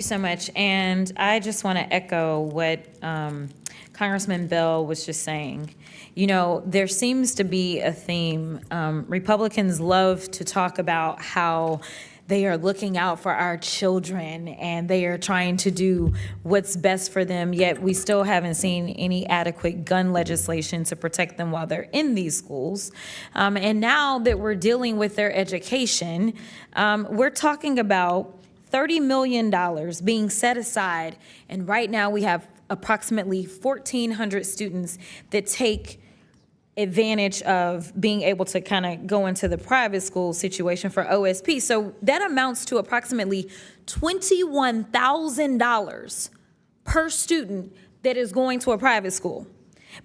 So much, and I just want to echo what Congressman Bell was just saying. You know, there seems to be a theme. Republicans love to talk about how they are looking out for our children and they are trying to do what's best for them, yet we still haven't seen any adequate gun legislation to protect them while they're in these schools. And now that we're dealing with their education, we're talking about $30 million being set aside, and right now we have approximately 1,400 students that take advantage of being able to kind of go into the private school situation for OSP. So that amounts to approximately $21,000 per student that is going to a private school.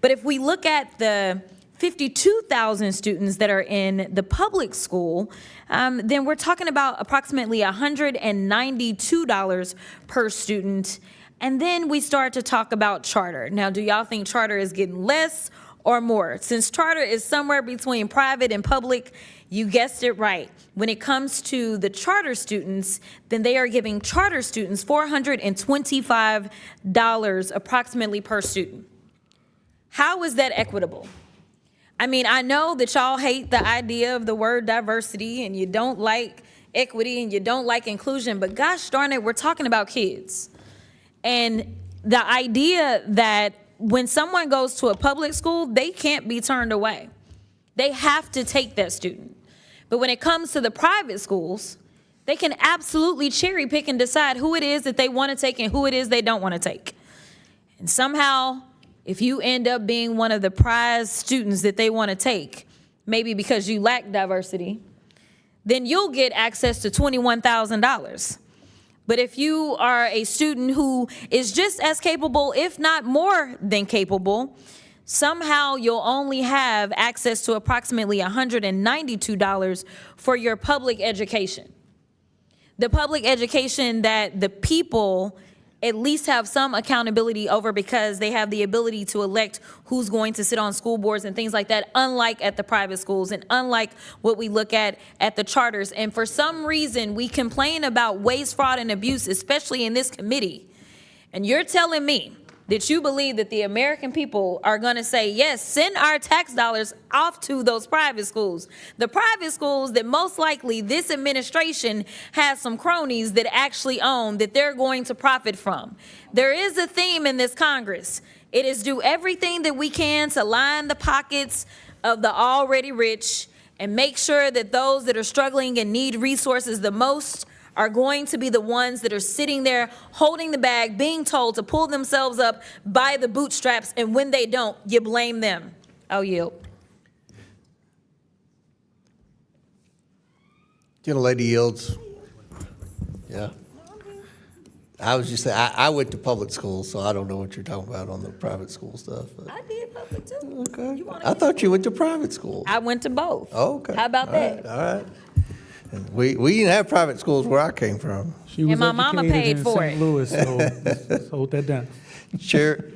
But if we look at the 52,000 students that are in the public school, then we're talking about approximately $192 per student. And then we start to talk about charter. Now, do y'all think charter is getting less or more? Since charter is somewhere between private and public, you guessed it right. When it comes to the charter students, then they are giving charter students $425 approximately per student. How is that equitable? I mean, I know that y'all hate the idea of the word diversity and you don't like equity and you don't like inclusion, but gosh darn it, we're talking about kids. And the idea that when someone goes to a public school, they can't be turned away. They have to take that student. But when it comes to the private schools, they can absolutely cherry pick and decide who it is that they want to take and who it is they don't want to take. And somehow, if you end up being one of the prize students that they want to take, maybe because you lack diversity, then you'll get access to $21,000. But if you are a student who is just as capable, if not more than capable, somehow you'll only have access to approximately $192 for your public education. The public education that the people at least have some accountability over because they have the ability to elect who's going to sit on school boards and things like that, unlike at the private schools and unlike what we look at the charters. And for some reason, we complain about waste, fraud, and abuse, especially in this committee. And you're telling me that you believe that the American people are going to say, yes, send our tax dollars off to those private schools. The private schools that most likely this administration has some cronies that actually own, that they're going to profit from. There is a theme in this Congress. It is do everything that we can to line the pockets of the already rich and make sure that those that are struggling and need resources the most are going to be the ones that are sitting there holding the bag, being told to pull themselves up by the bootstraps, and when they don't, you blame them. I'll yield. Gentlelady yields. Yeah. I was just saying, I went to public schools, so I don't know what you're talking about on the private school stuff. But. I did public too. Okay. I thought you went to private school. I went to both. Oh, okay. How about that? All right. We didn't have private schools where I came from. She was And my mama educated paid in for St. it. Louis, so let's hold that down. Chair,